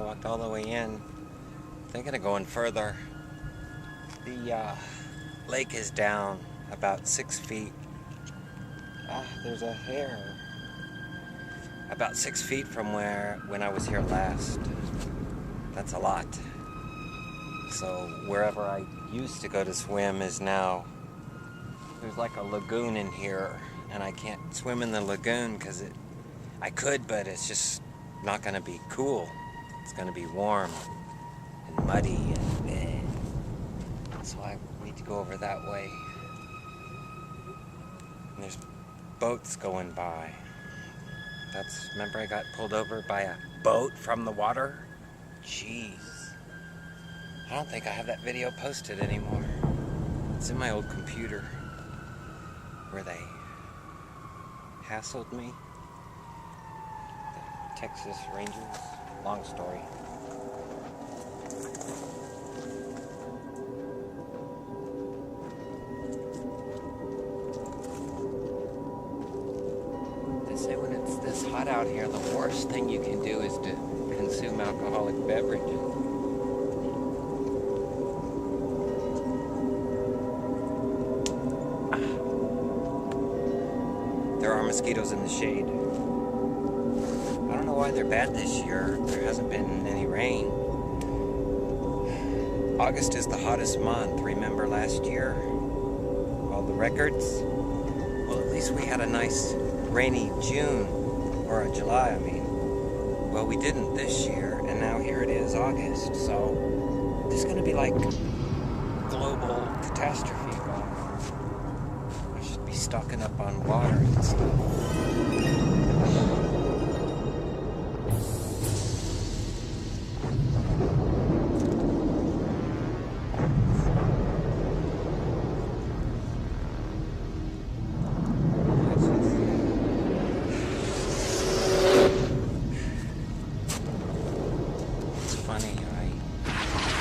walked all the way in, thinking of going further. The lake is down about 6 feet. There's a hare. About 6 feet from when I was here last. That's a lot. So wherever I used to go to swim is now, there's like a lagoon in here, and I can't swim in the lagoon because I could, but it's just not going to be cool. It's going to be warm and muddy, and so I need to go over that way. And there's boats going by. Remember I got pulled over by a boat from the water? Jeez. I don't think I have that video posted anymore. It's in my old computer where they hassled me. The Texas Rangers. Long story. They say when it's this hot out here, the worst thing you can do is to consume alcoholic beverages. There are mosquitoes in the shade. I don't know why they're bad this year. There hasn't been any rain. August is the hottest month. Remember last year? All the records? Well, at least we had a nice rainy June, or a July, I mean. Well, we didn't this year, and now here it is, August. So, this is going to be like global catastrophe. I should be stocking up on water and stuff.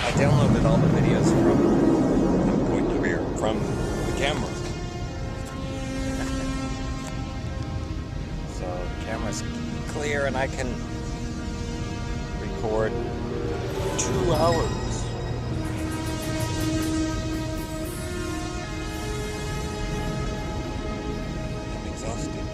I downloaded all the videos from the camera. So the camera's clear and I can record 2 hours. I'm exhausted.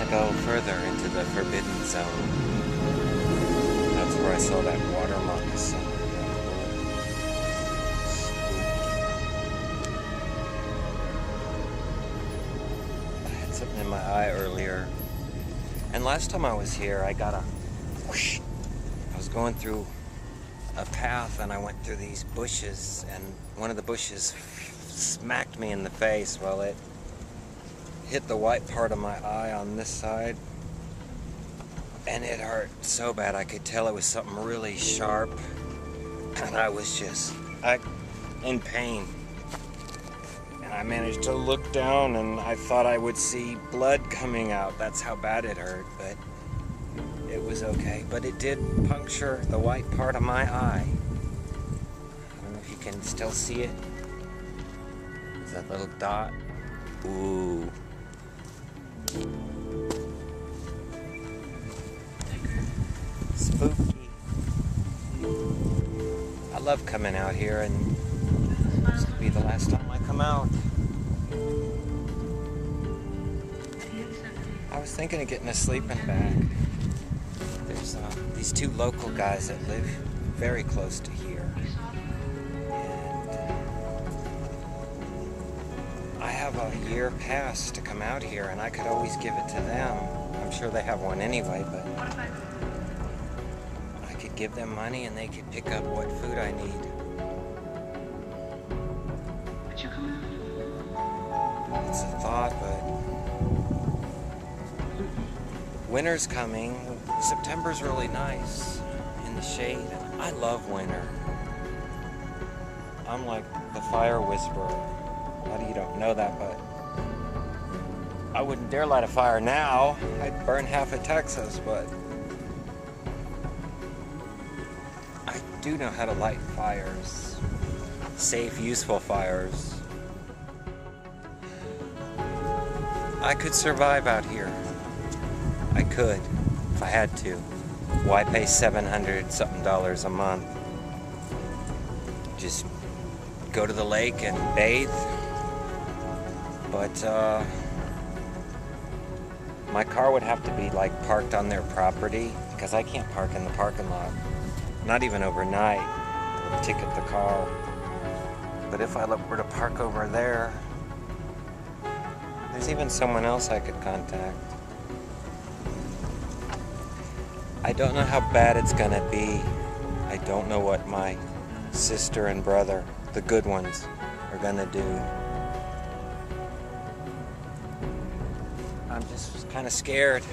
Go further into the forbidden zone. That's where I saw that water moccasin. I had something in my eye earlier. And last time I was here, I got a whoosh. I was going through a path and I went through these bushes, and one of the bushes smacked me in the face. Well, it hit the white part of my eye on this side, and it hurt so bad. I could tell it was something really sharp, and I was just in pain. And I managed to look down, and I thought I would see blood coming out. That's how bad it hurt, but it was okay. But it did puncture the white part of my eye. I don't know if you can still see it. Is that little dot? Ooh. Spooky. I love coming out here, and this could be the last time I come out. I was thinking of getting a sleeping bag. There's these 2 local guys that live very close to here. I have a year pass to come out here, and I could always give it to them. I'm sure they have one anyway, but I could give them money and they could pick up what food I need. It's a thought, but winter's coming. September's really nice in the shade. I love winter. I'm like the fire whisperer. A lot of you don't know that, but I wouldn't dare light a fire now. I'd burn half of Texas, but I do know how to light fires. safe, useful fires. I could survive out here. I could, if I had to. Why pay $700 something a month? Just go to the lake and bathe. But my car would have to be like parked on their property because I can't park in the parking lot. Not even overnight. They'll ticket the car. But if I were to park over there, there's even someone else I could contact. I don't know how bad it's gonna be. I don't know what my sister and brother, the good ones, are gonna do. I'm just kind of scared.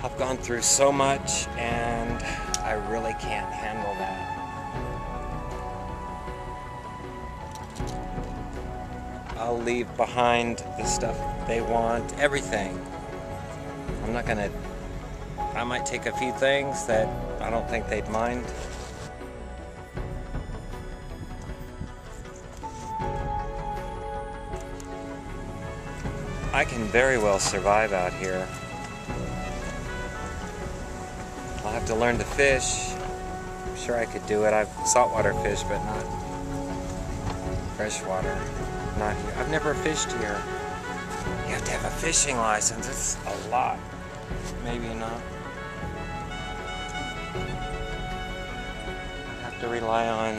I've gone through so much and I really can't handle that. I'll leave behind the stuff they want, everything. I might take a few things that I don't think they'd mind. I can very well survive out here. I'll have to learn to fish. I'm sure I could do it. I've saltwater fish, but not freshwater. Not here. I've never fished here. You have to have a fishing license. It's a lot. Maybe not. I'd have to rely on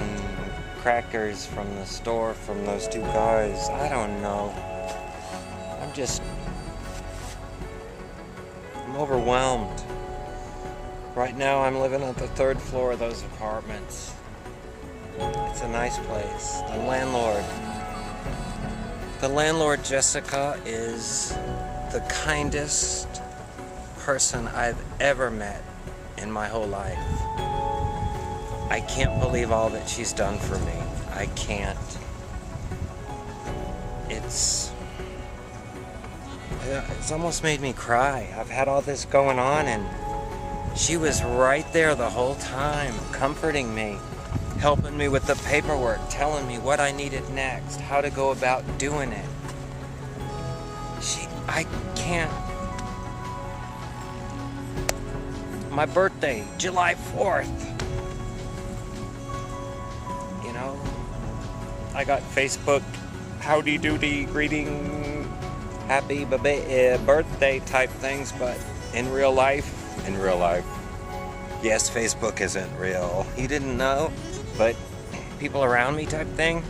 crackers from the store from those two guys. I don't know. I'm overwhelmed. Right now I'm living on the 3rd floor of those apartments. It's a nice place. The landlord, Jessica, is the kindest person I've ever met in my whole life. I can't believe all that she's done for me. I can't. It's almost made me cry. I've had all this going on and she was right there the whole time, comforting me, helping me with the paperwork, telling me what I needed next, how to go about doing it. I can't. My birthday, July 4th. You know, I got Facebook howdy doody greeting, happy birthday type things, but in real life, yes, Facebook isn't real. You didn't know, but people around me type thing,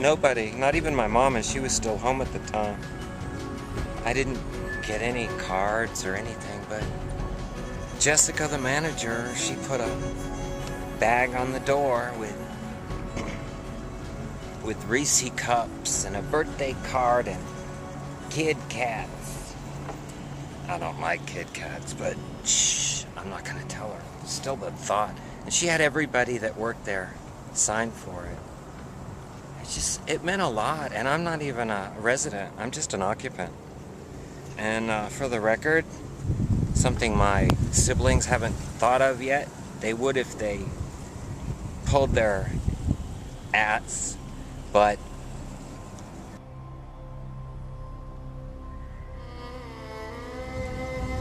nobody, not even my mom, and she was still home at the time. I didn't get any cards or anything, but Jessica, the manager, she put a bag on the door with Reese cups and a birthday card and Kit Kats. I don't like Kit Kats, but shh, I'm not gonna tell her. Still the thought. And she had everybody that worked there sign for it. It meant a lot, and I'm not even a resident. I'm just an occupant. And for the record, something my siblings haven't thought of yet. They would if they pulled their ass, but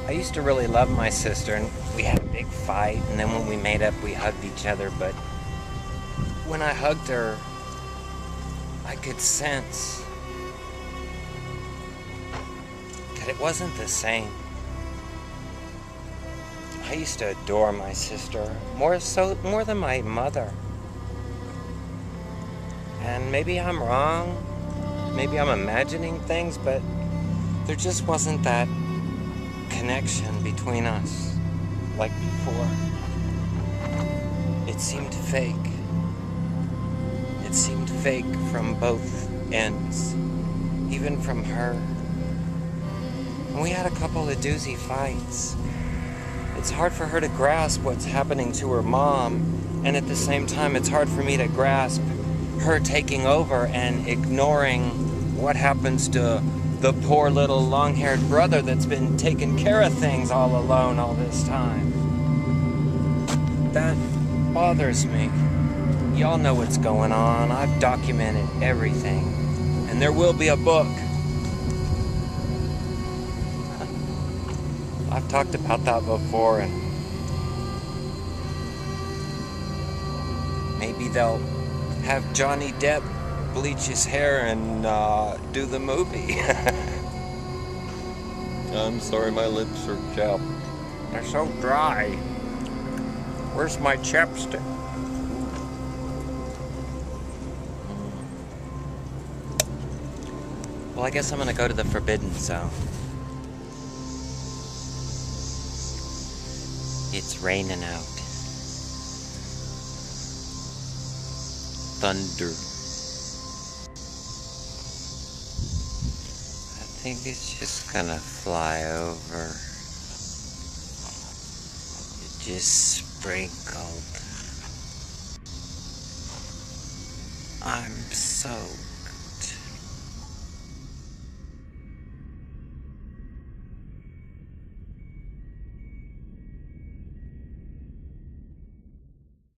I used to really love my sister, and we had a big fight, and then when we made up, we hugged each other, but when I hugged her, I could sense that it wasn't the same. I used to adore my sister, more than my mother. And maybe I'm wrong, maybe I'm imagining things, but there just wasn't that connection between us like before. It seemed fake. It seemed fake from both ends, even from her. And we had a couple of doozy fights. It's hard for her to grasp what's happening to her mom, and at the same time it's hard for me to grasp her taking over and ignoring what happens to the poor little long-haired brother that's been taking care of things all alone all this time. That bothers me. Y'all know what's going on. I've documented everything. And there will be a book. I've talked about that before, and maybe they'll have Johnny Depp bleach his hair and do the movie. I'm sorry, my lips are chapped. They're so dry. Where's my chapstick? Well, I guess I'm gonna go to the Forbidden Zone. It's raining out. Thunder. I think it's just gonna fly over. It just sprinkled. I'm so